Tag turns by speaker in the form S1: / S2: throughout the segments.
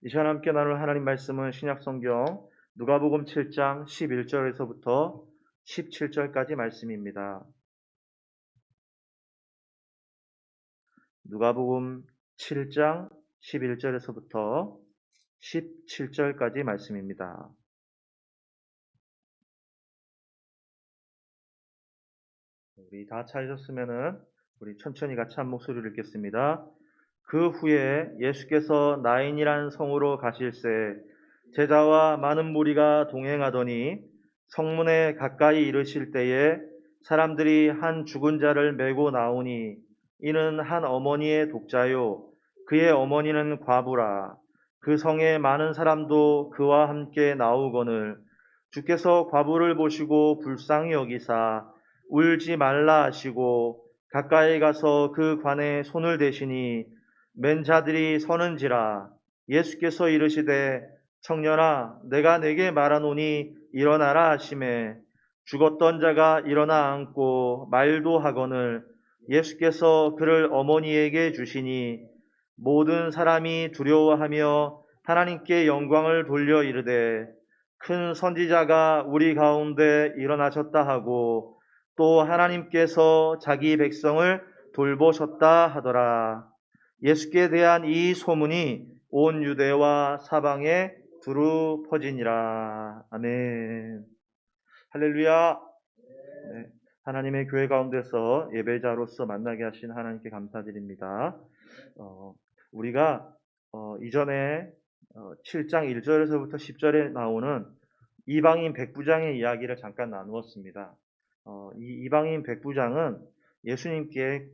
S1: 이 시간 함께 나눌 하나님 말씀은 신약성경 누가복음 7장 11절에서부터 17절까지 말씀입니다. 누가복음 7장 11절에서부터 17절까지 말씀입니다. 우리 다 찾으셨으면은 우리 천천히 같이 한 목소리를 읽겠습니다. 그 후에 예수께서 나인이란 성으로 가실새 제자와 많은 무리가 동행하더니 성문에 가까이 이르실 때에 사람들이 한 죽은 자를 메고 나오니 이는 한 어머니의 독자요 그의 어머니는 과부라. 그 성에 많은 사람도 그와 함께 나오거늘 주께서 과부를 보시고 불쌍히 여기사 울지 말라 하시고 가까이 가서 그 관에 손을 대시니 맨 자들이 서는지라. 예수께서 이르시되 청년아 내가 네게 말하노니 일어나라 하시매 죽었던 자가 일어나 앉고 말도 하거늘 예수께서 그를 어머니에게 주시니 모든 사람이 두려워하며 하나님께 영광을 돌려 이르되 큰 선지자가 우리 가운데 일어나셨다 하고 또 하나님께서 자기 백성을 돌보셨다 하더라. 예수께 대한 이 소문이 온 유대와 사방에 두루 퍼지니라. 아멘. 할렐루야. 네, 하나님의 교회 가운데서 예배자로서 만나게 하신 하나님께 감사드립니다. 우리가 이전에 7장 1절에서부터 10절에 나오는 이방인 백부장의 이야기를 잠깐 나누었습니다. 이 이방인 백부장은 예수님께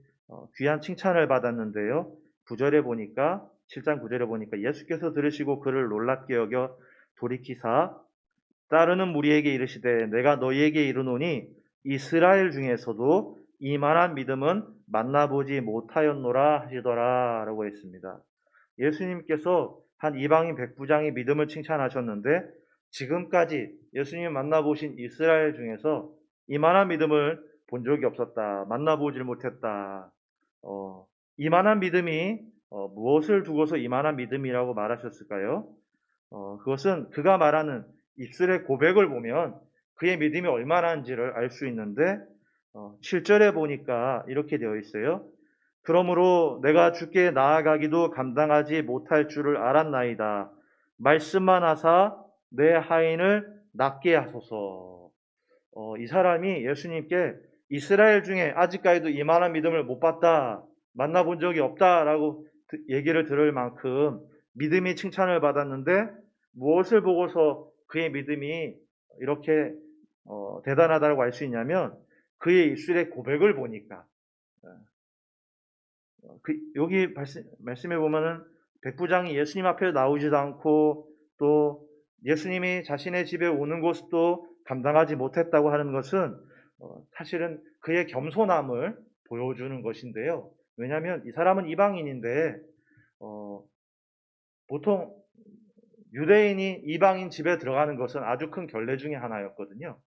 S1: 귀한 칭찬을 받았는데요. 9절에 보니까 7장 9절에 보니까 예수께서 들으시고 그를 놀랍게 여겨 돌이키사 따르는 무리에게 이르시되 내가 너희에게 이르노니 이스라엘 중에서도 이만한 믿음은 만나보지 못하였노라 하시더라 라고 했습니다. 예수님께서 한 이방인 백부장의 믿음을 칭찬하셨는데 지금까지 예수님이 만나보신 이스라엘 중에서 이만한 믿음을 본 적이 없었다. 만나보질 못했다. 이만한 믿음이 무엇을 두고서 이만한 믿음이라고 말하셨을까요? 그것은 그가 말하는 입술의 고백을 보면 그의 믿음이 얼마나인지를 알 수 있는데 7절에 보니까 이렇게 되어 있어요. 그러므로 내가 주께 나아가기도 감당하지 못할 줄을 알았나이다. 말씀만 하사 내 하인을 낫게 하소서. 이 사람이 예수님께 이스라엘 중에 아직까지도 이만한 믿음을 못 봤다, 만나본 적이 없다라고 얘기를 들을 만큼 믿음이 칭찬을 받았는데 무엇을 보고서 그의 믿음이 이렇게 대단하다고 알 수 있냐면 그의 입술의 고백을 보니까 여기 말씀해 보면은 백부장이 예수님 앞에 나오지도 않고 또 예수님이 자신의 집에 오는 것도 감당하지 못했다고 하는 것은 사실은 그의 겸손함을 보여주는 것인데요. 왜냐하면 이 사람은 이방인인데 보통 유대인이 이방인 집에 들어가는 것은 아주 큰 결례 중에 하나였거든요.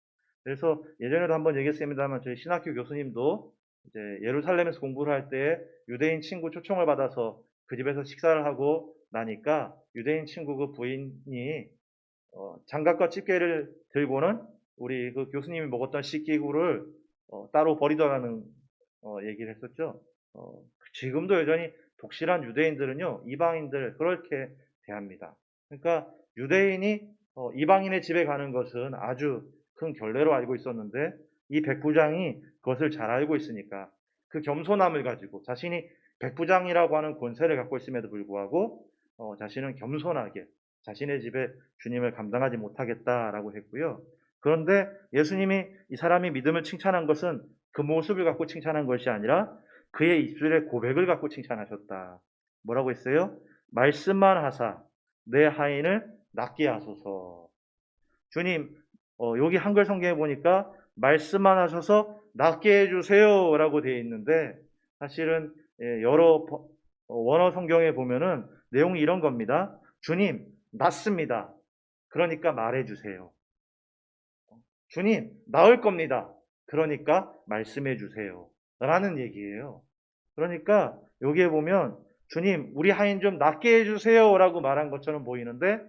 S1: 그래서 예전에도 한번 얘기했습니다만 저희 신학교 교수님도 이제 예루살렘에서 공부를 할 때 유대인 친구 초청을 받아서 그 집에서 식사를 하고 나니까 유대인 친구 그 부인이 장갑과 집게를 들고는 우리 그 교수님이 먹었던 식기구를 따로 버리더라는 얘기를 했었죠. 지금도 여전히 독실한 유대인들은요 이방인들 그렇게 대합니다. 그러니까 유대인이 이방인의 집에 가는 것은 아주 큰 결례로 알고 있었는데 이 백부장이 그것을 잘 알고 있으니까 그 겸손함을 가지고 자신이 백부장이라고 하는 권세를 갖고 있음에도 불구하고 자신은 겸손하게 자신의 집에 주님을 감당하지 못하겠다라고 했고요. 그런데 예수님이 이 사람이 믿음을 칭찬한 것은 그 모습을 갖고 칭찬한 것이 아니라 그의 입술의 고백을 갖고 칭찬하셨다. 뭐라고 했어요? 말씀만 하사 내 하인을 낫게 하소서. 주님, 여기 한글 성경에 보니까 말씀만 하셔서 낫게 해주세요 라고 되어 있는데 사실은 여러 원어 성경에 보면은 내용이 이런 겁니다. 주님, 낫습니다. 그러니까 말해주세요. 주님, 나을 겁니다. 그러니까 말씀해 주세요. 라는 얘기예요. 그러니까 여기에 보면 주님, 우리 하인 좀 낫게 해주세요 라고 말한 것처럼 보이는데,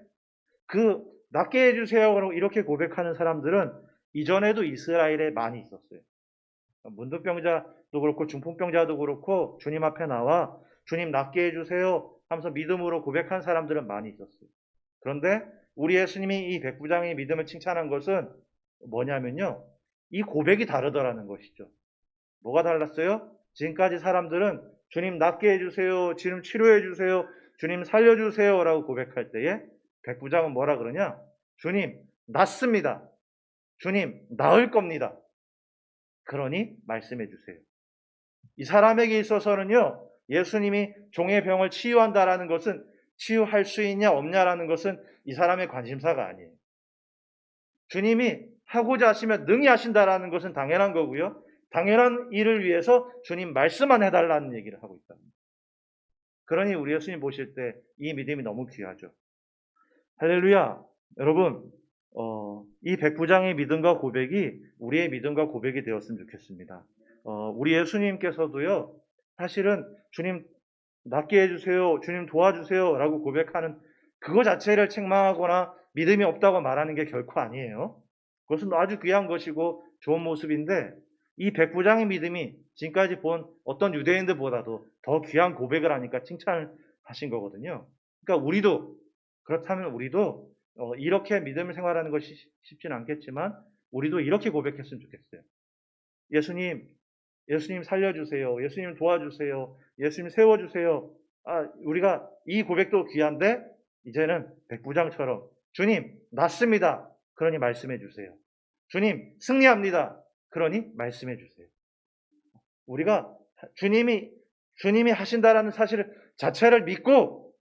S1: 그 낫게 해주세요 이렇게 고백하는 사람들은 이전에도 이스라엘에 많이 있었어요. 문둥병자도 그렇고 중풍병자도 그렇고 주님 앞에 나와 주님 낫게 해주세요 하면서 믿음으로 고백한 사람들은 많이 있었어요. 그런데 우리 예수님이 이 백부장의 믿음을 칭찬한 것은 뭐냐면요, 이 고백이 다르더라는 것이죠. 뭐가 달랐어요? 지금까지 사람들은 주님 낫게 해주세요, 주님 치료해 주세요, 주님 살려주세요 라고 고백할 때에 백부장은 뭐라 그러냐? 주님 낫습니다, 주님 나을 겁니다, 그러니 말씀해 주세요. 이 사람에게 있어서는요, 예수님이 종의 병을 치유한다라는 것은 치유할 수 있냐 없냐라는 것은 이 사람의 관심사가 아니에요. 주님이 하고자 하시면 능히 하신다라는 것은 당연한 거고요. 당연한 일을 위해서 주님 말씀만 해달라는 얘기를 하고 있다. 그러니 우리 예수님 보실 때 이 믿음이 너무 귀하죠. 할렐루야. 여러분, 이 백부장의 믿음과 고백이 우리의 믿음과 고백이 되었으면 좋겠습니다. 우리 예수님께서도요, 사실은 주님 낫게 해주세요, 주님 도와주세요 라고 고백하는 그거 자체를 책망하거나 믿음이 없다고 말하는 게 결코 아니에요. 그것은 아주 귀한 것이고 좋은 모습인데, 이 백부장의 믿음이 지금까지 본 어떤 유대인들보다도 더 귀한 고백을 하니까 칭찬을 하신 거거든요. 그러니까 그렇다면 우리도 이렇게 믿음을 생활하는 것이 쉽지는 않겠지만 우리도 이렇게 고백했으면 좋겠어요. 예수님 살려주세요, 예수님 도와주세요, 예수님 세워주세요. 우리가 이 고백도 귀한데 이제는 백부장처럼 주님 낫습니다, 그러니 말씀해 주세요. 주님 승리합니다, 그러니 말씀해 주세요. 우리가 주님이 하신다라는 사실 자체를 믿고,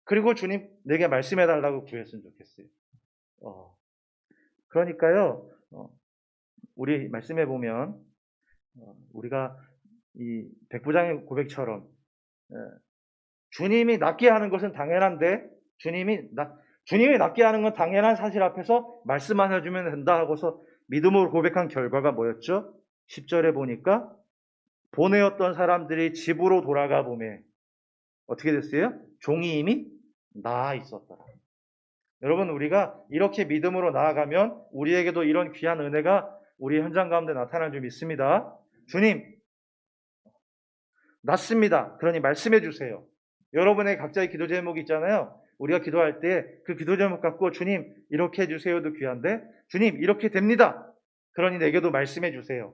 S1: 그리고 주님 내게 말씀해 달라고 구했으면 좋겠어요. 그러니까요, 우리 말씀해 보면 우리가 이 백부장의 고백처럼 주님이 낫게 하는 것은 당연한데 주님이 낫게 하는 건 당연한 사실 앞에서 말씀만 해주면 된다 하고서 믿음으로 고백한 결과가 뭐였죠? 10절에 보니까 보내었던 사람들이 집으로 돌아가 보매 어떻게 됐어요? 종이 이미 나아 있었더라. 여러분, 우리가 이렇게 믿음으로 나아가면 우리에게도 이런 귀한 은혜가 우리 현장 가운데 나타날 줄 믿습니다. 주님 낫습니다, 그러니 말씀해 주세요. 여러분의 각자의 기도 제목이 있잖아요. 우리가 기도할 때 그 기도 제목 갖고 주님 이렇게 해주세요도 귀한데 주님 이렇게 됩니다, 그러니 내게도 말씀해 주세요.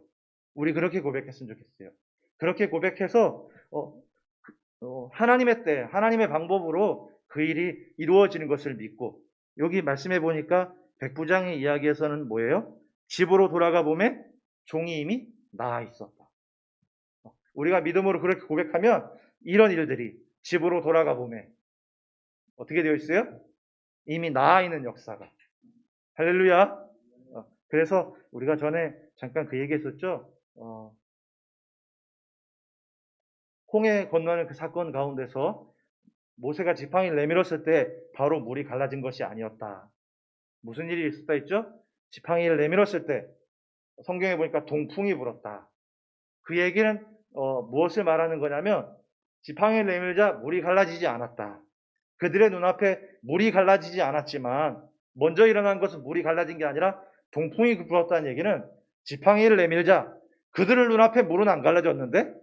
S1: 우리 그렇게 고백했으면 좋겠어요. 그렇게 고백해서 하나님의 때 하나님의 방법으로 그 일이 이루어지는 것을 믿고, 여기 말씀해 보니까 백부장의 이야기에서는 뭐예요? 집으로 돌아가 보매 종이 이미 나아 있었다. 우리가 믿음으로 그렇게 고백하면 이런 일들이 집으로 돌아가 보매 어떻게 되어 있어요? 이미 나아 있는 역사가. 할렐루야. 그래서 우리가 전에 잠깐 그 얘기했었죠. 홍해 건너는 그 사건 가운데서 모세가 지팡이를 내밀었을 때 바로 물이 갈라진 것이 아니었다. 무슨 일이 있었다 했죠? 지팡이를 내밀었을 때 성경에 보니까 동풍이 불었다. 그 얘기는 무엇을 말하는 거냐면 지팡이를 내밀자 물이 갈라지지 않았다. 그들의 눈앞에 물이 갈라지지 않았지만 먼저 일어난 것은 물이 갈라진 게 아니라 동풍이 불었다는 얘기는 지팡이를 내밀자 그들의 눈앞에 물은 안 갈라졌는데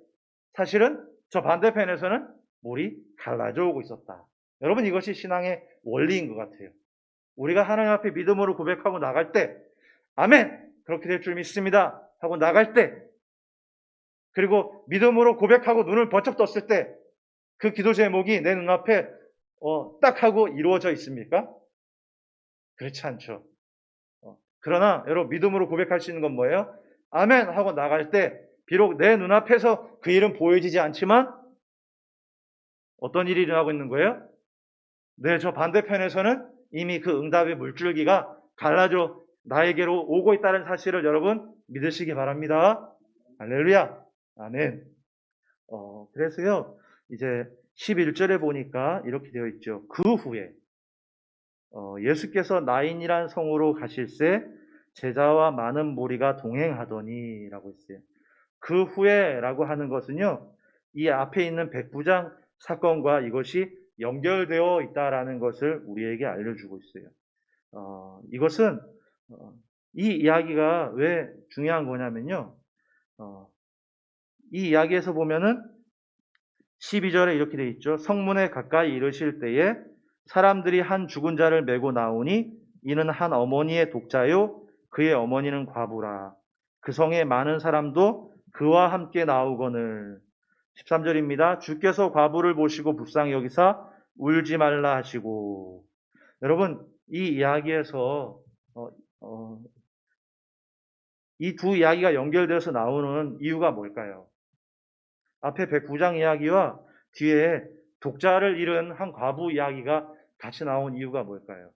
S1: 사실은 저 반대편에서는 물이 갈라져 오고 있었다. 여러분, 이것이 신앙의 원리인 것 같아요. 우리가 하나님 앞에 믿음으로 고백하고 나갈 때 아멘! 그렇게 될 줄 믿습니다 하고 나갈 때, 그리고 믿음으로 고백하고 눈을 번쩍 떴을 때 그 기도 제목이 내 눈앞에 딱 하고 이루어져 있습니까? 그렇지 않죠. 그러나 여러분, 믿음으로 고백할 수 있는 건 뭐예요? 아멘 하고 나갈 때 비록 내 눈앞에서 그 일은 보여지지 않지만 어떤 일이 일어나고 있는 거예요? 네, 저 반대편에서는 이미 그 응답의 물줄기가 갈라져 나에게로 오고 있다는 사실을 여러분 믿으시기 바랍니다. 할렐루야. 아멘. 그래서요, 이제 11절에 보니까 이렇게 되어 있죠. 그 후에 예수께서 나인이란 성으로 가실새 제자와 많은 무리가 동행하더니 라고 했어요. 그 후에 라고 하는 것은요, 이 앞에 있는 백부장 사건과 이것이 연결되어 있다라는 것을 우리에게 알려주고 있어요. 이것은 이 이야기가 왜 중요한 거냐면요. 이 이야기에서 보면은 12절에 이렇게 돼 있죠. 성문에 가까이 이르실 때에 사람들이 한 죽은 자를 메고 나오니 이는 한 어머니의 독자요 그의 어머니는 과부라. 그 성에 많은 사람도 그와 함께 나오거늘. 13절입니다. 주께서 과부를 보시고 불쌍히 여기사 울지 말라 하시고. 여러분 이 이야기에서 이 두 이야기가 연결되어서 나오는 이유가 뭘까요? 앞에 109장 이야기와 뒤에 독자를 잃은 한 과부 이야기가 같이 나온 이유가 뭘까요?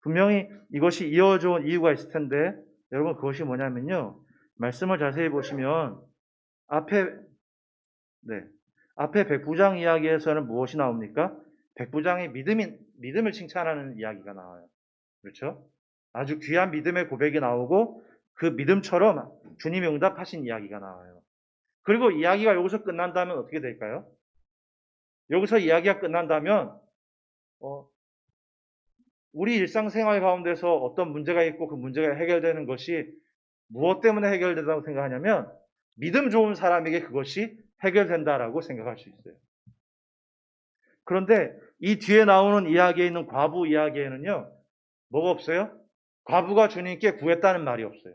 S1: 분명히 이것이 이어져 온 이유가 있을 텐데 여러분 그것이 뭐냐면요. 말씀을 자세히 보시면 앞에 109장 이야기에서는 무엇이 나옵니까? 109장의 믿음을 칭찬하는 이야기가 나와요. 그렇죠? 아주 귀한 믿음의 고백이 나오고 그 믿음처럼 주님이 응답하신 이야기가 나와요. 그리고 이야기가 여기서 끝난다면 어떻게 될까요? 여기서 이야기가 끝난다면 우리 일상생활 가운데서 어떤 문제가 있고 그 문제가 해결되는 것이 무엇 때문에 해결된다고 생각하냐면 믿음 좋은 사람에게 그것이 해결된다라고 생각할 수 있어요. 그런데 이 뒤에 나오는 이야기에 있는 과부 이야기에는요. 뭐가 없어요? 과부가 주님께 구했다는 말이 없어요.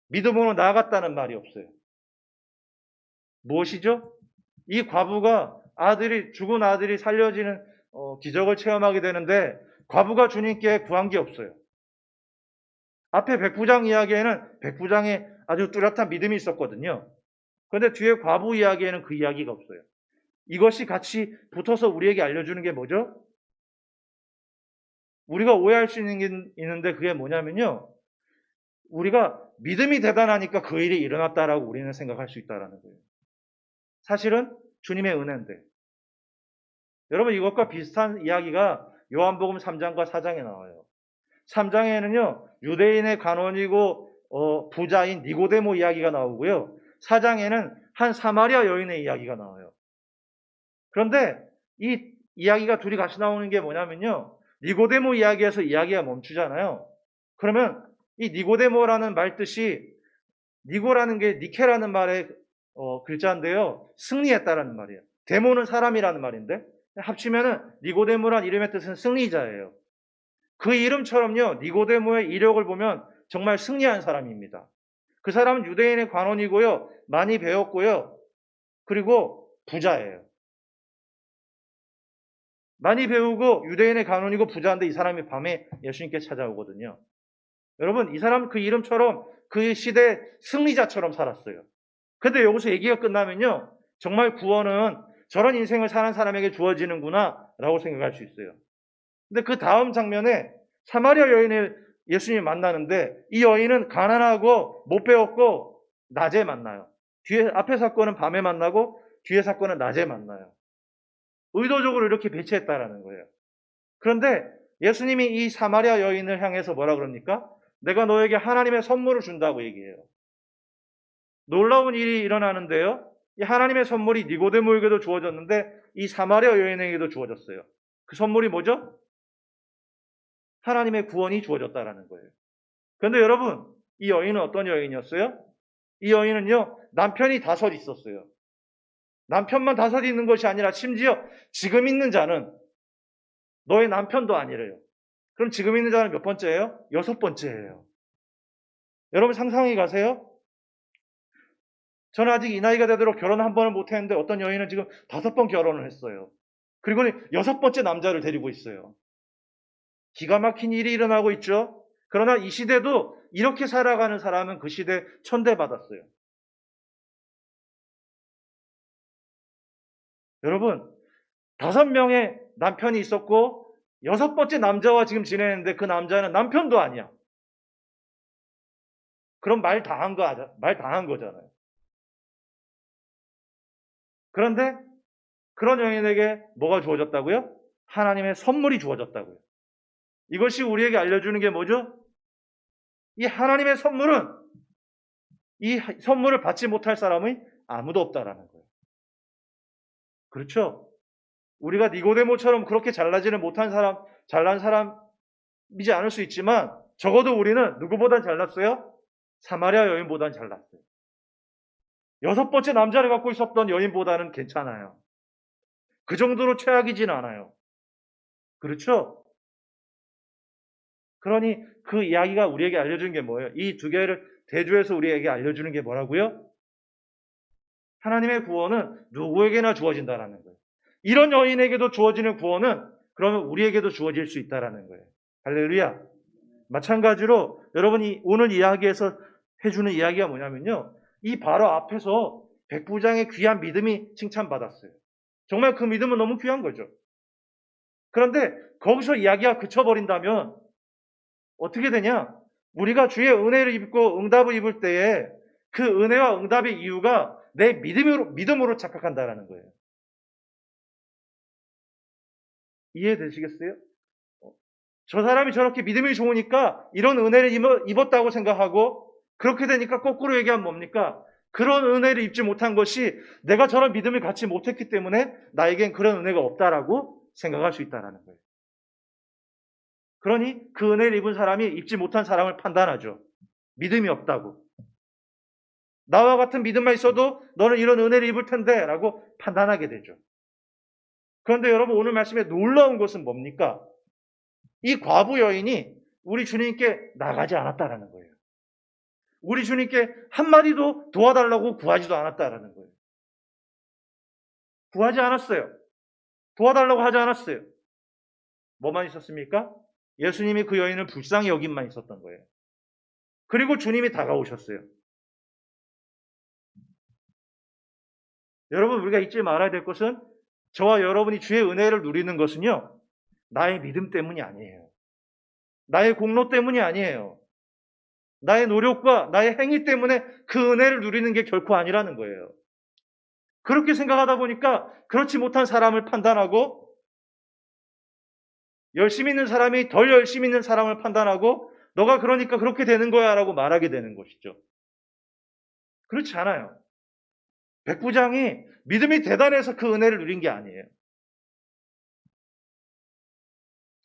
S1: 믿음으로 나아갔다는 말이 없어요. 무엇이죠? 이 과부가 죽은 아들이 살려지는 기적을 체험하게 되는데 과부가 주님께 구한 게 없어요. 앞에 109장 이야기에는 109장에 아주 뚜렷한 믿음이 있었거든요. 그런데 뒤에 과부 이야기에는 그 이야기가 없어요. 이것이 같이 붙어서 우리에게 알려주는 게 뭐죠? 우리가 오해할 수 있는데 그게 뭐냐면요. 우리가 믿음이 대단하니까 그 일이 일어났다라고 우리는 생각할 수 있다는 거예요. 사실은 주님의 은혜인데. 여러분 이것과 비슷한 이야기가 요한복음 3장과 4장에 나와요. 3장에는요. 유대인의 관원이고 부자인 니고데모 이야기가 나오고요. 4장에는 한 사마리아 여인의 이야기가 나와요. 그런데 이 이야기가 둘이 같이 나오는 게 뭐냐면요. 니고데모 이야기에서 이야기가 멈추잖아요. 그러면 이 니고데모라는 말 뜻이 니고라는 게 니케라는 말의 글자인데요. 승리했다라는 말이에요. 데모는 사람이라는 말인데 합치면은 니고데모란 이름의 뜻은 승리자예요. 그 이름처럼요. 니고데모의 이력을 보면 정말 승리한 사람입니다. 그 사람은 유대인의 관원이고요. 많이 배웠고요. 그리고 부자예요. 많이 배우고 유대인의 관원이고 부자인데 이 사람이 밤에 예수님께 찾아오거든요. 여러분 이 사람 그 이름처럼 그 시대 승리자처럼 살았어요. 근데 여기서 얘기가 끝나면요. 정말 구원은 저런 인생을 사는 사람에게 주어지는구나 라고 생각할 수 있어요. 근데 그 다음 장면에 사마리아 여인을 예수님이 만나는데 이 여인은 가난하고 못 배웠고 낮에 만나요. 앞에 사건은 밤에 만나고 뒤에 사건은 낮에 만나요. 의도적으로 이렇게 배치했다라는 거예요. 그런데 예수님이 이 사마리아 여인을 향해서 뭐라 그럽니까? 내가 너에게 하나님의 선물을 준다고 얘기해요. 놀라운 일이 일어나는데요. 이 하나님의 선물이 니고데모에게도 주어졌는데 이 사마리아 여인에게도 주어졌어요. 그 선물이 뭐죠? 하나님의 구원이 주어졌다라는 거예요. 그런데 여러분, 이 여인은 어떤 여인이었어요? 이 여인은요, 남편이 5 있었어요. 남편만 5 있는 것이 아니라 심지어 지금 있는 자는 너의 남편도 아니래요. 그럼 지금 있는 자는 몇 번째예요? 6번째예요. 여러분 상상해 가세요? 저는 아직 이 나이가 되도록 결혼 한 번을 못 했는데 어떤 여인은 지금 5번 결혼을 했어요. 그리고 6번째 남자를 데리고 있어요. 기가 막힌 일이 일어나고 있죠. 그러나 이 시대도 이렇게 살아가는 사람은 그 시대에 천대받았어요. 여러분 5명의 남편이 있었고 6번째 남자와 지금 지내는데 그 남자는 남편도 아니야. 그럼 말 당한 거잖아요. 그런데 그런 여인에게 뭐가 주어졌다고요? 하나님의 선물이 주어졌다고요. 이것이 우리에게 알려주는 게 뭐죠? 이 하나님의 선물은 이 선물을 받지 못할 사람이 아무도 없다라는 거예요. 그렇죠? 우리가 니고데모처럼 그렇게 잘나지는 못한 사람, 잘난 사람이지 않을 수 있지만 적어도 우리는 누구보단 잘났어요? 사마리아 여인보단 잘났어요. 6번째 남자를 갖고 있었던 여인보다는 괜찮아요. 그 정도로 최악이진 않아요. 그렇죠? 그러니 그 이야기가 우리에게 알려주는 게 뭐예요? 이 두 개를 대조해서 우리에게 알려주는 게 뭐라고요? 하나님의 구원은 누구에게나 주어진다라는 거예요. 이런 여인에게도 주어지는 구원은 그러면 우리에게도 주어질 수 있다라는 거예요. 할렐루야. 마찬가지로 여러분이 오늘 이야기에서 해주는 이야기가 뭐냐면요. 이 바로 앞에서 백부장의 귀한 믿음이 칭찬받았어요. 정말 그 믿음은 너무 귀한 거죠. 그런데 거기서 이야기가 그쳐버린다면 어떻게 되냐? 우리가 주의 은혜를 입고 응답을 입을 때에 그 은혜와 응답의 이유가 내 믿음으로 착각한다라는 거예요. 이해되시겠어요? 저 사람이 저렇게 믿음이 좋으니까 이런 은혜를 입었다고 생각하고 그렇게 되니까 거꾸로 얘기하면 뭡니까? 그런 은혜를 입지 못한 것이 내가 저런 믿음을 갖지 못했기 때문에 나에겐 그런 은혜가 없다라고 생각할 수 있다는 거예요. 그러니 그 은혜를 입은 사람이 입지 못한 사람을 판단하죠. 믿음이 없다고. 나와 같은 믿음만 있어도 너는 이런 은혜를 입을 텐데 라고 판단하게 되죠. 그런데 여러분 오늘 말씀에 놀라운 것은 뭡니까? 이 과부 여인이 우리 주님께 나가지 않았다라는 거예요. 우리 주님께 한마디도 도와달라고 구하지도 않았다라는 거예요. 구하지 않았어요. 도와달라고 하지 않았어요. 뭐만 있었습니까? 예수님이 그 여인을 불쌍히 여김만 있었던 거예요. 그리고 주님이 다가오셨어요. 여러분 우리가 잊지 말아야 될 것은 저와 여러분이 주의 은혜를 누리는 것은요. 나의 믿음 때문이 아니에요. 나의 공로 때문이 아니에요. 나의 노력과 나의 행위 때문에 그 은혜를 누리는 게 결코 아니라는 거예요. 그렇게 생각하다 보니까 그렇지 못한 사람을 판단하고 열심히 있는 사람이 덜 열심히 있는 사람을 판단하고 너가 그러니까 그렇게 되는 거야 라고 말하게 되는 것이죠. 그렇지 않아요. 백부장이 믿음이 대단해서 그 은혜를 누린 게 아니에요.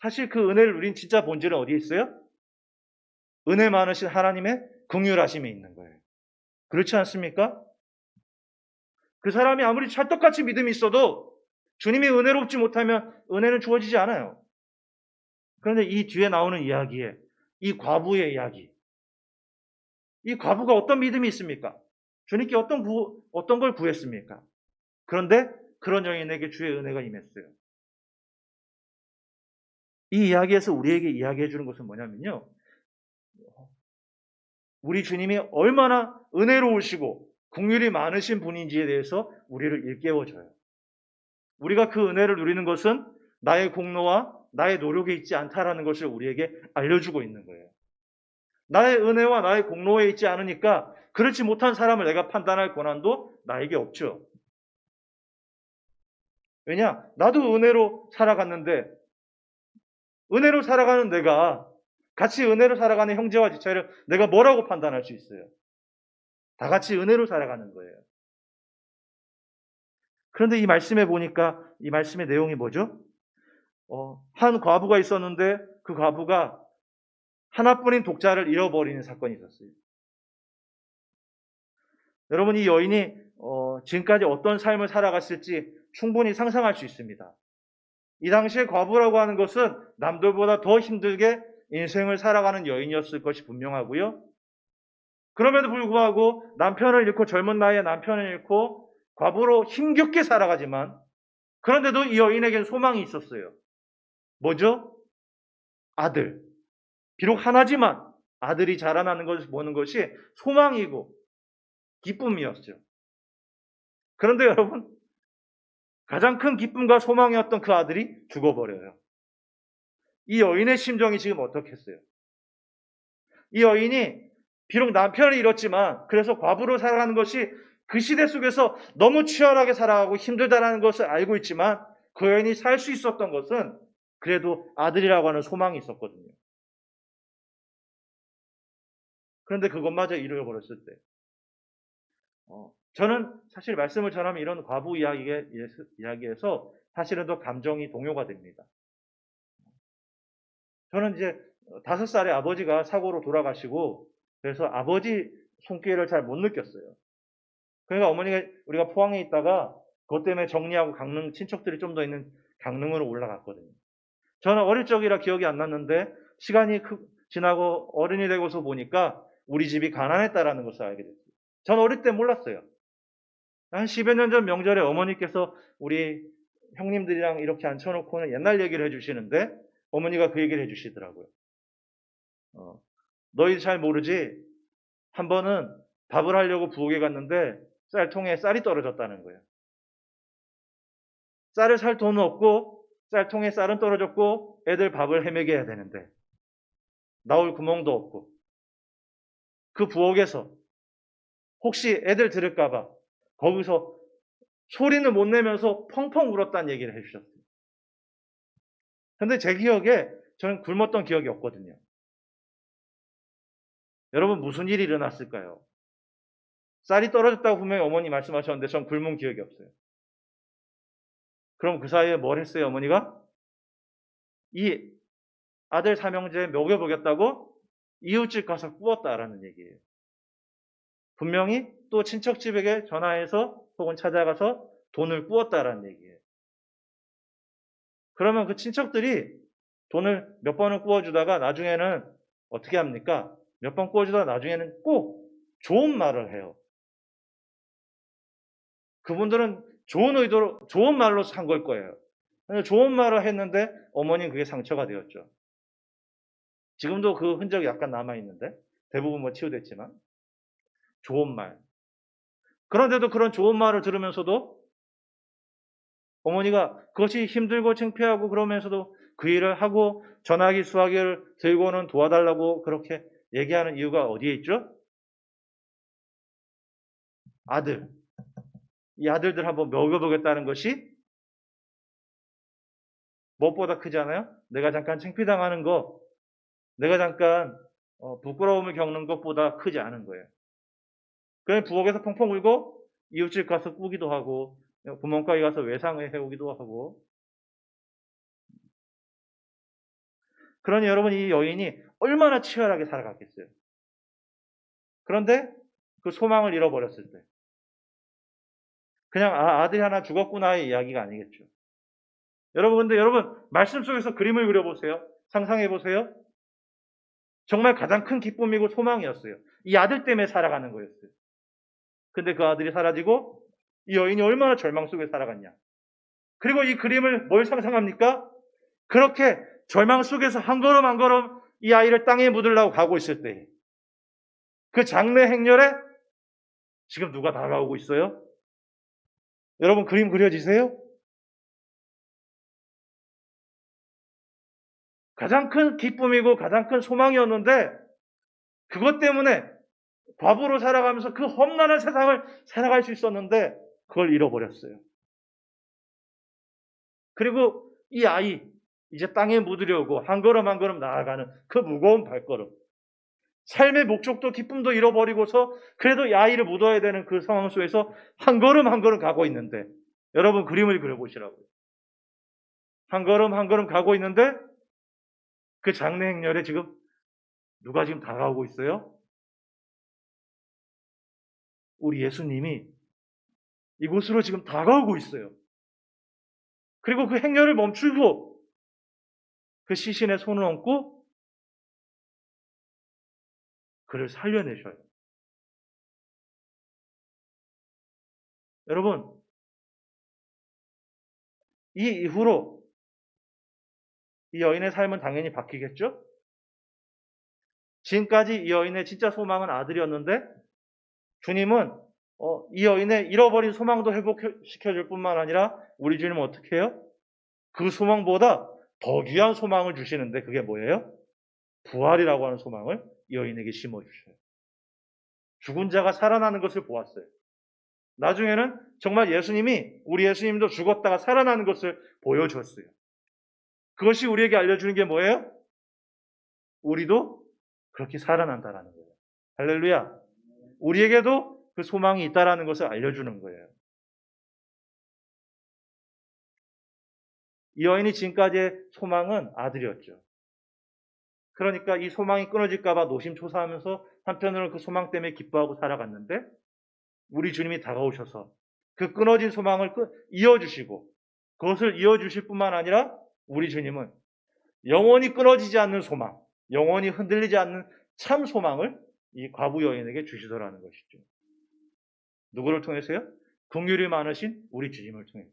S1: 사실 그 은혜를 누린 진짜 본질은 어디에 있어요? 은혜 많으신 하나님의 긍휼하심에 있는 거예요. 그렇지 않습니까? 그 사람이 아무리 찰떡같이 믿음이 있어도 주님이 은혜롭지 못하면 은혜는 주어지지 않아요. 그런데 이 뒤에 나오는 이야기에 이 과부의 이야기, 이 과부가 어떤 믿음이 있습니까? 주님께 어떤 걸 구했습니까? 그런데 그런 여인에게 주의 은혜가 임했어요. 이 이야기에서 우리에게 이야기해 주는 것은 뭐냐면요. 우리 주님이 얼마나 은혜로우시고 긍휼이 많으신 분인지에 대해서 우리를 일깨워줘요. 우리가 그 은혜를 누리는 것은 나의 공로와 나의 노력에 있지 않다라는 것을 우리에게 알려주고 있는 거예요. 나의 은혜와 나의 공로에 있지 않으니까 그렇지 못한 사람을 내가 판단할 권한도 나에게 없죠. 왜냐? 나도 은혜로 살아갔는데 은혜로 살아가는 내가 같이 은혜로 살아가는 형제와 지체를 내가 뭐라고 판단할 수 있어요? 다 같이 은혜로 살아가는 거예요. 그런데 이 말씀에 보니까 이 말씀의 내용이 뭐죠? 한 과부가 있었는데 그 과부가 하나뿐인 독자를 잃어버리는 사건이 있었어요. 여러분 이 여인이 지금까지 어떤 삶을 살아갔을지 충분히 상상할 수 있습니다. 이 당시에 과부라고 하는 것은 남들보다 더 힘들게 인생을 살아가는 여인이었을 것이 분명하고요. 그럼에도 불구하고 남편을 잃고 젊은 나이에 남편을 잃고 과부로 힘겹게 살아가지만 그런데도 이 여인에게는 소망이 있었어요. 뭐죠? 아들. 비록 하나지만 아들이 자라나는 것을 보는 것이 소망이고 기쁨이었죠. 그런데 여러분 가장 큰 기쁨과 소망이었던 그 아들이 죽어버려요. 이 여인의 심정이 지금 어떻겠어요? 이 여인이 비록 남편을 잃었지만 그래서 과부로 살아가는 것이 그 시대 속에서 너무 치열하게 살아가고 힘들다는 것을 알고 있지만 그 여인이 살 수 있었던 것은 그래도 아들이라고 하는 소망이 있었거든요. 그런데 그것마저 잃어버렸을 때 저는 사실 말씀을 전하면 이런 과부 이야기에서 사실은 더 감정이 동요가 됩니다. 저는 이제 5살에 아버지가 사고로 돌아가시고 그래서 아버지 손길을 잘 못 느꼈어요. 그러니까 어머니가 우리가 포항에 있다가 그것 때문에 정리하고 강릉 친척들이 좀 더 있는 강릉으로 올라갔거든요. 저는 어릴 적이라 기억이 안 났는데 시간이 지나고 어른이 되고서 보니까 우리 집이 가난했다라는 것을 알게 됐어요. 저는 어릴 때 몰랐어요. 한 10여 년 전 명절에 어머니께서 우리 형님들이랑 이렇게 앉혀놓고는 옛날 얘기를 해주시는데 어머니가 그 얘기를 해주시더라고요. 너희 잘 모르지? 한 번은 밥을 하려고 부엌에 갔는데 쌀통에 쌀이 떨어졌다는 거예요. 쌀을 살 돈은 없고 쌀통에 쌀은 떨어졌고 애들 밥을 헤매게 해야 되는데 나올 구멍도 없고 그 부엌에서 혹시 애들 들을까봐 거기서 소리는 못 내면서 펑펑 울었다는 얘기를 해주셨어요. 근데 제 기억에 저는 굶었던 기억이 없거든요. 여러분 무슨 일이 일어났을까요? 쌀이 떨어졌다고 분명히 어머니 말씀하셨는데 전 굶은 기억이 없어요. 그럼 그 사이에 뭘 했어요, 어머니가? 이 아들 삼형제 먹여보겠다고 이웃집 가서 구웠다라는 얘기예요. 분명히 또 친척집에게 전화해서 혹은 찾아가서 돈을 구웠다라는 얘기예요. 그러면 그 친척들이 돈을 몇 번을 구워주다가 나중에는 어떻게 합니까? 몇 번 구워주다가 나중에는 꼭 좋은 말을 해요. 그분들은 좋은 의도로, 좋은 말로 산 걸 거예요. 좋은 말을 했는데 어머니는 그게 상처가 되었죠. 지금도 그 흔적이 약간 남아있는데 대부분 뭐 치유됐지만 좋은 말. 그런데도 그런 좋은 말을 들으면서도 어머니가 그것이 힘들고 창피하고 그러면서도 그 일을 하고 전화기 수화기를 들고는 도와달라고 그렇게 얘기하는 이유가 어디에 있죠? 아들. 이 아들들 한번 먹여보겠다는 것이 무엇보다 크지 않아요? 내가 잠깐 창피당하는 거, 내가 잠깐 부끄러움을 겪는 것보다 크지 않은 거예요. 그냥 부엌에서 펑펑 울고 이웃집 가서 꾸기도 하고 구멍가게 가서 외상을 해오기도 하고. 그러니 여러분 이 여인이 얼마나 치열하게 살아갔겠어요. 그런데 그 소망을 잃어버렸을 때 그냥 아들이 하나 죽었구나의 이야기가 아니겠죠. 근데 여러분 말씀 속에서 그림을 그려보세요. 상상해보세요. 정말 가장 큰 기쁨이고 소망이었어요. 이 아들 때문에 살아가는 거였어요. 근데 그 아들이 사라지고 이 여인이 얼마나 절망 속에 살아갔냐. 그리고 이 그림을 뭘 상상합니까? 그렇게 절망 속에서 한 걸음 한 걸음 이 아이를 땅에 묻으려고 가고 있을 때 그 장례 행렬에 지금 누가 다가오고 있어요? 여러분 그림 그려지세요? 가장 큰 기쁨이고 가장 큰 소망이었는데 그것 때문에 과부로 살아가면서 그 험난한 세상을 살아갈 수 있었는데 그걸 잃어버렸어요. 그리고 이 아이 이제 땅에 묻으려고 한 걸음 한 걸음 나아가는 그 무거운 발걸음. 삶의 목적도 기쁨도 잃어버리고서 그래도 이 아이를 묻어야 되는 그 상황 속에서 한 걸음 한 걸음 가고 있는데 여러분 그림을 그려보시라고요. 한 걸음 한 걸음 가고 있는데 그 장례 행렬에 지금 누가 지금 다가오고 있어요? 우리 예수님이 이곳으로 지금 다가오고 있어요. 그리고 그 행렬을 멈추고 그 시신의 손을 얹고 그를 살려내셔요. 여러분, 이 이후로 이 여인의 삶은 당연히 바뀌겠죠? 지금까지 이 여인의 진짜 소망은 아들이었는데 주님은 이 여인의 잃어버린 소망도 회복시켜줄 뿐만 아니라 우리 주님은 어떻게 해요? 그 소망보다 더 귀한 소망을 주시는데 그게 뭐예요? 부활이라고 하는 소망을 이 여인에게 심어주셔요. 죽은 자가 살아나는 것을 보았어요. 나중에는 정말 우리 예수님도 죽었다가 살아나는 것을 보여주었어요. 그것이 우리에게 알려주는 게 뭐예요? 우리도 그렇게 살아난다라는 거예요. 할렐루야. 우리에게도 그 소망이 있다라는 것을 알려주는 거예요. 이 여인이 지금까지의 소망은 아들이었죠. 그러니까 이 소망이 끊어질까봐 노심초사하면서 한편으로는 그 소망 때문에 기뻐하고 살아갔는데 우리 주님이 다가오셔서 그 끊어진 소망을 이어주시고 그것을 이어주실 뿐만 아니라 우리 주님은 영원히 끊어지지 않는 소망, 영원히 흔들리지 않는 참 소망을 이 과부 여인에게 주시더라는 것이죠. 누구를 통해서요? 긍휼이 많으신 우리 주님을 통해서.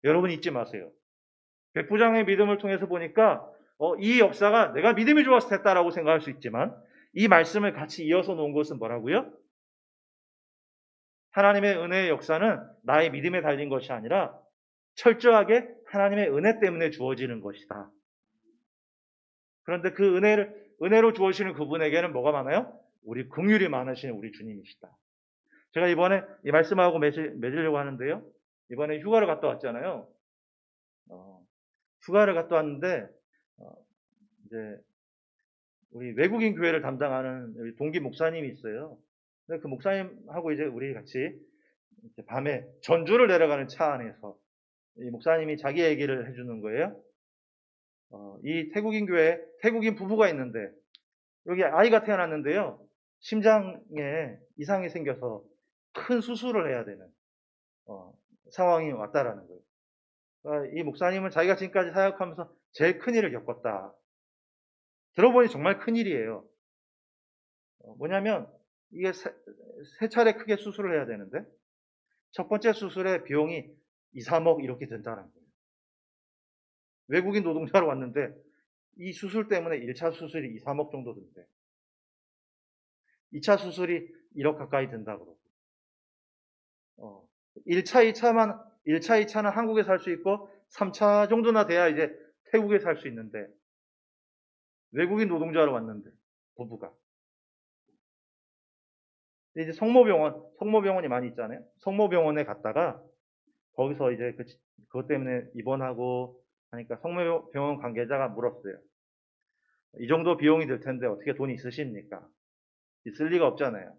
S1: 여러분 잊지 마세요. 백부장의 믿음을 통해서 보니까 이 역사가 내가 믿음이 좋았을 했다라고 생각할 수 있지만 이 말씀을 같이 이어서 놓은 것은 뭐라고요? 하나님의 은혜의 역사는 나의 믿음에 달린 것이 아니라 철저하게 하나님의 은혜 때문에 주어지는 것이다. 그런데 그 은혜로 주어지는 그분에게는 뭐가 많아요? 우리 긍휼이 많으신 우리 주님이시다. 제가 이번에 이 말씀하고 맺으려고 하는데요. 이번에 휴가를 갔다 왔잖아요. 휴가를 갔다 왔는데 이제 우리 외국인 교회를 담당하는 우리 동기 목사님이 있어요. 근데 그 목사님하고 이제 우리 같이 이제 밤에 전주를 내려가는 차 안에서 이 목사님이 자기 얘기를 해주는 거예요. 이 태국인 교회에 태국인 부부가 있는데 여기 아이가 태어났는데요. 심장에 이상이 생겨서 큰 수술을 해야 되는 상황이 왔다라는 거예요. 이 목사님은 자기가 지금까지 사역하면서 제일 큰 일을 겪었다. 들어보니 정말 큰 일이에요. 뭐냐면 이게 세 차례 크게 수술을 해야 되는데 첫 번째 수술의 비용이 2, 3억 이렇게 든다는 거예요. 외국인 노동자로 왔는데 이 수술 때문에 1차 수술이 2, 3억 정도 든대. 2차 수술이 1억 가까이 든다고 그러고. 1차, 2차는 한국에 살 수 있고 3차 정도나 돼야 이제 태국에 살 수 있는데 외국인 노동자로 왔는데 부부가. 이제 성모병원이 많이 있잖아요. 성모병원에 갔다가 거기서 이제 그것 때문에 입원하고 하니까 성모병원 관계자가 물었어요. 이 정도 비용이 들 텐데 어떻게 돈이 있으십니까? 있을 리가 없잖아요.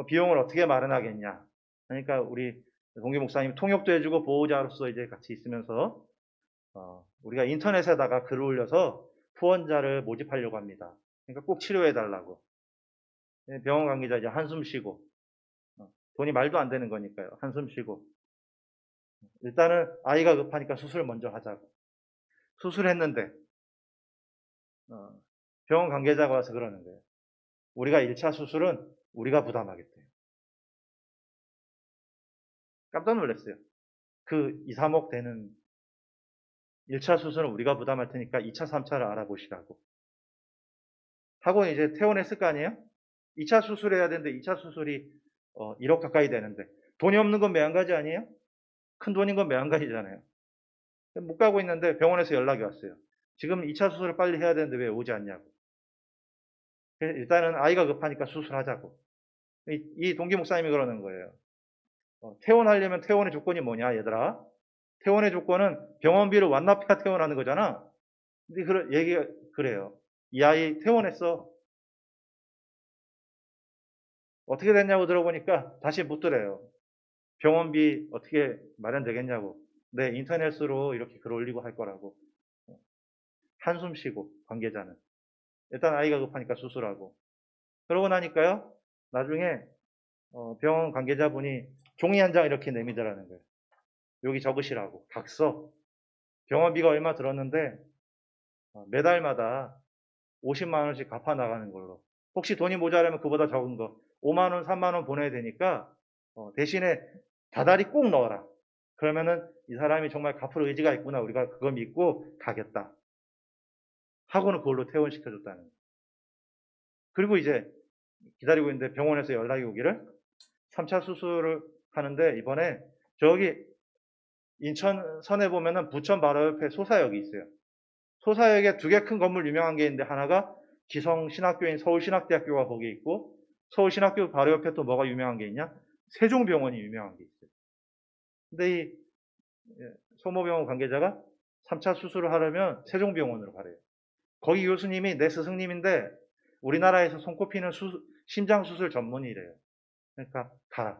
S1: 비용을 어떻게 마련하겠냐? 그러니까 우리 동기 목사님 통역도 해주고 보호자로서 이제 같이 있으면서 우리가 인터넷에다가 글을 올려서 후원자를 모집하려고 합니다. 그러니까 꼭 치료해달라고. 병원 관계자 이제 한숨 쉬고 돈이 말도 안 되는 거니까요. 한숨 쉬고 일단은 아이가 급하니까 수술 먼저 하자고. 수술했는데 병원 관계자가 와서 그러는 거예요. 우리가 1차 수술은 우리가 부담하겠대요. 깜짝 놀랐어요. 그 2, 3억 되는 1차 수술은 우리가 부담할 테니까 2차, 3차를 알아보시라고. 하고 이제 퇴원했을 거 아니에요? 2차 수술해야 되는데 2차 수술이 1억 가까이 되는데 돈이 없는 건 매한가지 아니에요? 큰 돈인 건 매한가지잖아요. 못 가고 있는데 병원에서 연락이 왔어요. 지금 2차 수술을 빨리 해야 되는데 왜 오지 않냐고. 일단은 아이가 급하니까 수술하자고. 이 동기 목사님이 그러는 거예요. 퇴원하려면 퇴원의 조건이 뭐냐, 얘들아? 퇴원의 조건은 병원비를 완납해야 퇴원하는 거잖아. 근데 얘기가 그래요. 이 아이 퇴원했어. 어떻게 됐냐고 들어보니까 다시 묻더래요. 병원비 어떻게 마련되겠냐고. 네, 인터넷으로 이렇게 글 올리고 할 거라고. 한숨 쉬고 관계자는. 일단 아이가 급하니까 수술하고. 그러고 나니까요. 나중에 병원 관계자분이 종이 한 장 이렇게 내밀더라는 거예요. 여기 적으시라고. 각서. 병원비가 얼마 들었는데 매달마다 50만 원씩 갚아 나가는 걸로. 혹시 돈이 모자라면 그보다 적은 거 5만 원, 3만 원 보내야 되니까 대신에 다달이 꼭 넣어라. 그러면은 이 사람이 정말 갚을 의지가 있구나. 우리가 그거 믿고 가겠다. 하고는 그걸로 퇴원시켜줬다는 거예요. 그리고 이제 기다리고 있는데 병원에서 연락이 오기를 3차 수술을 하는데 이번에 저기 인천 선에 보면은 부천 바로 옆에 소사역이 있어요. 소사역에 2개 큰 건물 유명한 게 있는데 하나가 기성신학교인 서울신학대학교가 거기에 있고 서울신학교 바로 옆에 또 뭐가 유명한 게 있냐? 세종병원이 유명한 게 있어요. 근데 이 소모병원 관계자가 3차 수술을 하려면 세종병원으로 가래요. 거기 교수님이 내 스승님인데 우리나라에서 손꼽히는 심장수술 전문의래요. 그러니까 가라.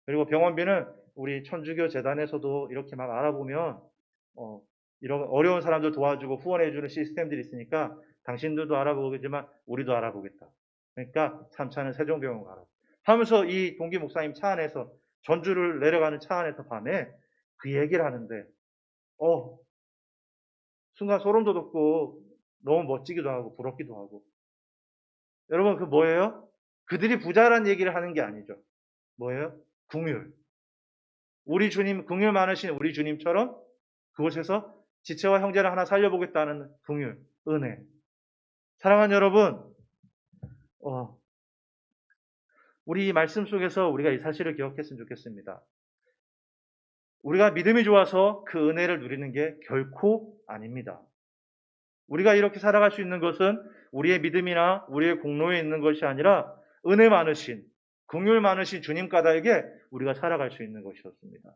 S1: 그리고 병원비는 우리 천주교 재단에서도 이렇게 막 알아보면 이런 어려운 사람들 도와주고 후원해주는 시스템들이 있으니까 당신들도 알아보겠지만 우리도 알아보겠다. 그러니까 3차는 세종병원 가라. 하면서 이 동기 목사님 차 안에서 전주를 내려가는 차 안에서 밤에 그 얘기를 하는데 순간 소름 돋았고 너무 멋지기도 하고 부럽기도 하고. 여러분 그 뭐예요? 그들이 부자란 얘기를 하는 게 아니죠. 뭐예요? 긍휼. 우리 주님, 긍휼 많으신 우리 주님처럼 그곳에서 지체와 형제를 하나 살려보겠다는 긍휼, 은혜. 사랑하는 여러분, 우리 이 말씀 속에서 우리가 이 사실을 기억했으면 좋겠습니다. 우리가 믿음이 좋아서 그 은혜를 누리는 게 결코 아닙니다. 우리가 이렇게 살아갈 수 있는 것은 우리의 믿음이나 우리의 공로에 있는 것이 아니라 은혜 많으신, 긍휼 많으신 주님 까닭에 우리가 살아갈 수 있는 것이었습니다.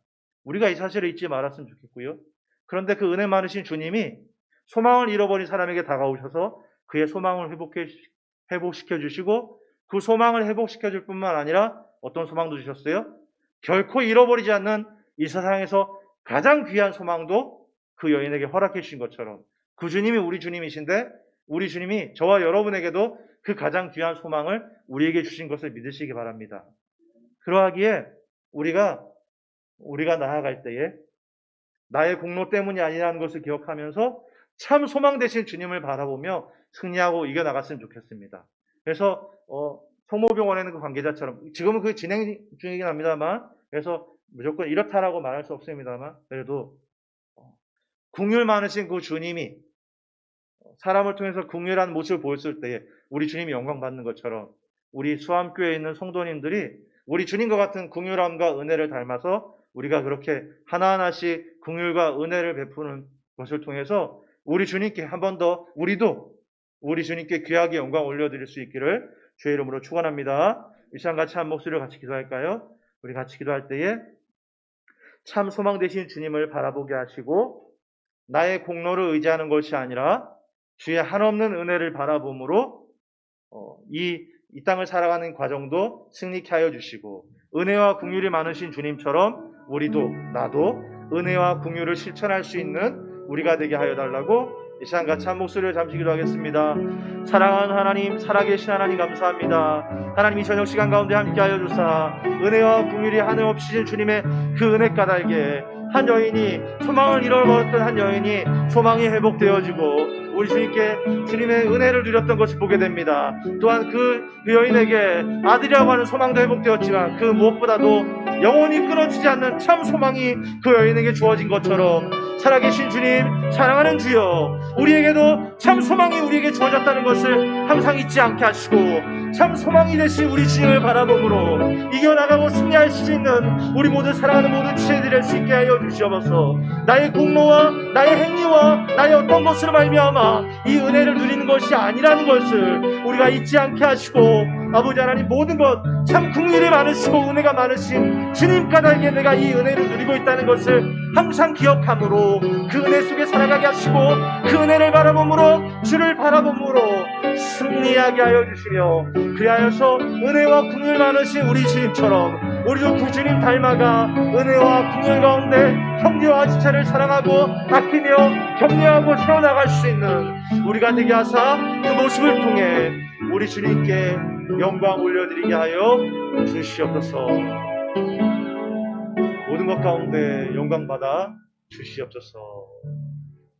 S1: 우리가 이 사실을 잊지 말았으면 좋겠고요. 그런데 그 은혜 많으신 주님이 소망을 잃어버린 사람에게 다가오셔서 그의 소망을 회복시켜 주시고 그 소망을 회복시켜 줄 뿐만 아니라 어떤 소망도 주셨어요? 결코 잃어버리지 않는 이 세상에서 가장 귀한 소망도 그 여인에게 허락해 주신 것처럼 그 주님이 우리 주님이신데 우리 주님이 저와 여러분에게도 그 가장 귀한 소망을 우리에게 주신 것을 믿으시기 바랍니다. 그러하기에 우리가 나아갈 때에 나의 공로 때문이 아니라는 것을 기억하면서 참 소망 되신 주님을 바라보며 승리하고 이겨나갔으면 좋겠습니다. 그래서 성모병원에는 그 관계자처럼 지금은 그 진행 중이긴 합니다만 그래서 무조건 이렇다라고 말할 수 없습니다만 그래도 긍휼 많으신 그 주님이 사람을 통해서 긍휼한 모습을 보였을 때에 우리 주님이 영광 받는 것처럼 우리 수암교회에 있는 성도님들이 우리 주님과 같은 긍휼함과 은혜를 닮아서 우리가 그렇게 하나하나씩 긍휼과 은혜를 베푸는 것을 통해서 우리 주님께 한 번 더 우리도 우리 주님께 귀하게 영광 올려드릴 수 있기를 주의 이름으로 축원합니다. 이 시간 같이 한 목소리로 같이 기도할까요? 우리 같이 기도할 때에 참 소망 되신 주님을 바라보게 하시고 나의 공로를 의지하는 것이 아니라 주의 한없는 은혜를 바라봄으로 이 땅을 살아가는 과정도 승리케 하여 주시고 은혜와 긍휼이 많으신 주님처럼 우리도 나도 은혜와 긍휼을 실천할 수 있는 우리가 되게 하여 달라고 이 시간 같이 한 목소리를 잠시 기도하겠습니다. 사랑하는 하나님, 살아계신 하나님 감사합니다. 하나님 이 저녁 시간 가운데 함께 하여 주사 은혜와 긍휼이 하늘없으신 주님의 그 은혜 까닭에 한 여인이 소망을 잃어버렸던 한 여인이 소망이 회복되어지고 우리 주님께 주님의 은혜를 누렸던 것을 보게 됩니다. 또한 그 여인에게 아들이라고 하는 소망도 회복되었지만 그 무엇보다도 영원히 끊어지지 않는 참 소망이 그 여인에게 주어진 것처럼 살아계신 주님, 사랑하는 주여, 우리에게도 참 소망이 우리에게 주어졌다는 것을 항상 잊지 않게 하시고 참 소망이 되신 우리 주님을 바라봄으로 이겨나가고 승리할 수 있는 우리 모두 사랑하는 모든 지체들이 될 수 있게 하여 주시옵소서. 나의 공로와 나의 행위와 나의 어떤 것으로 말미암아 이 은혜를 누리는 것이 아니라는 것을 우리가 잊지 않게 하시고 아버지 하나님 모든 것 참 긍휼이 많으시고 은혜가 많으신 주님 까닭에 내가 이 은혜를 누리고 있다는 것을 항상 기억함으로 그 은혜 속에 살아가게 하시고 그 은혜를 바라봄으로 주를 바라봄으로 승리하게 하여 주시며 그리하여서 은혜와 긍휼 많으신 우리 주님처럼 우리도 그 주님 닮아가 은혜와 긍휼 가운데 형제와 지체를 사랑하고 아끼며 격려하고 세워나갈 수 있는 우리가 되게 하사 그 모습을 통해 우리 주님께 영광 올려드리게 하여 주시옵소서. 모든 것 가운데 영광 받아 주시옵소서.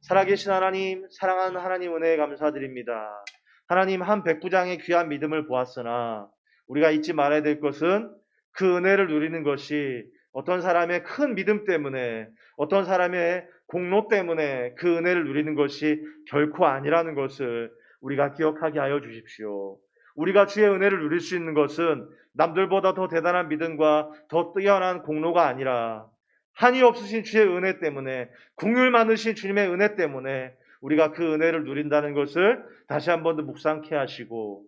S1: 살아계신 하나님, 사랑하는 하나님 은혜에 감사드립니다. 하나님 한 백부장의 귀한 믿음을 보았으나 우리가 잊지 말아야 될 것은 그 은혜를 누리는 것이 어떤 사람의 큰 믿음 때문에 어떤 사람의 공로 때문에 그 은혜를 누리는 것이 결코 아니라는 것을 우리가 기억하게 하여 주십시오. 우리가 주의 은혜를 누릴 수 있는 것은 남들보다 더 대단한 믿음과 더 뛰어난 공로가 아니라 한이 없으신 주의 은혜 때문에 긍휼 많으신 주님의 은혜 때문에 우리가 그 은혜를 누린다는 것을 다시 한 번 더 묵상케 하시고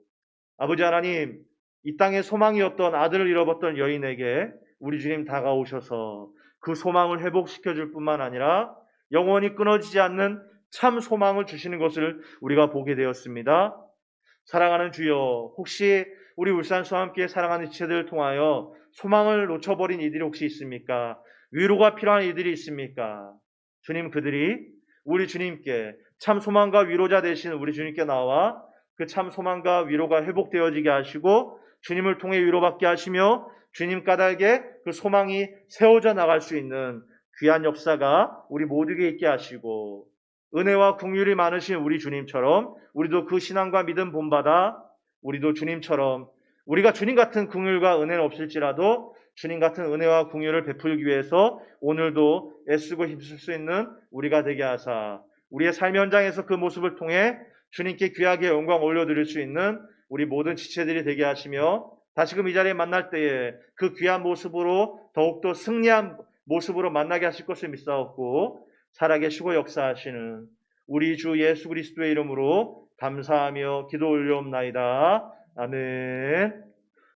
S1: 아버지 하나님 이 땅의 소망이었던 아들을 잃어버렸던 여인에게 우리 주님 다가오셔서 그 소망을 회복시켜 줄 뿐만 아니라 영원히 끊어지지 않는 참 소망을 주시는 것을 우리가 보게 되었습니다. 사랑하는 주여, 혹시 우리 울산수와 함께 사랑하는 지체들을 통하여 소망을 놓쳐버린 이들이 혹시 있습니까? 위로가 필요한 이들이 있습니까? 주님, 그들이 우리 주님께 참 소망과 위로자 되신 우리 주님께 나와 그 참 소망과 위로가 회복되어지게 하시고 주님을 통해 위로받게 하시며 주님 까닭에 그 소망이 세워져 나갈 수 있는 귀한 역사가 우리 모두에게 있게 하시고 은혜와 긍휼이 많으신 우리 주님처럼 우리도 그 신앙과 믿음 본받아 우리도 주님처럼 우리가 주님 같은 긍휼과 은혜는 없을지라도 주님 같은 은혜와 긍휼을 베풀기 위해서 오늘도 애쓰고 힘쓸 수 있는 우리가 되게 하사 우리의 삶 현장에서 그 모습을 통해 주님께 귀하게 영광 올려드릴 수 있는 우리 모든 지체들이 되게 하시며 다시금 이 자리에 만날 때에 그 귀한 모습으로 더욱더 승리한 모습으로 만나게 하실 것을 믿사옵고 살아계시고 역사하시는 우리 주 예수 그리스도의 이름으로 감사하며 기도 올려옵나이다. 아멘.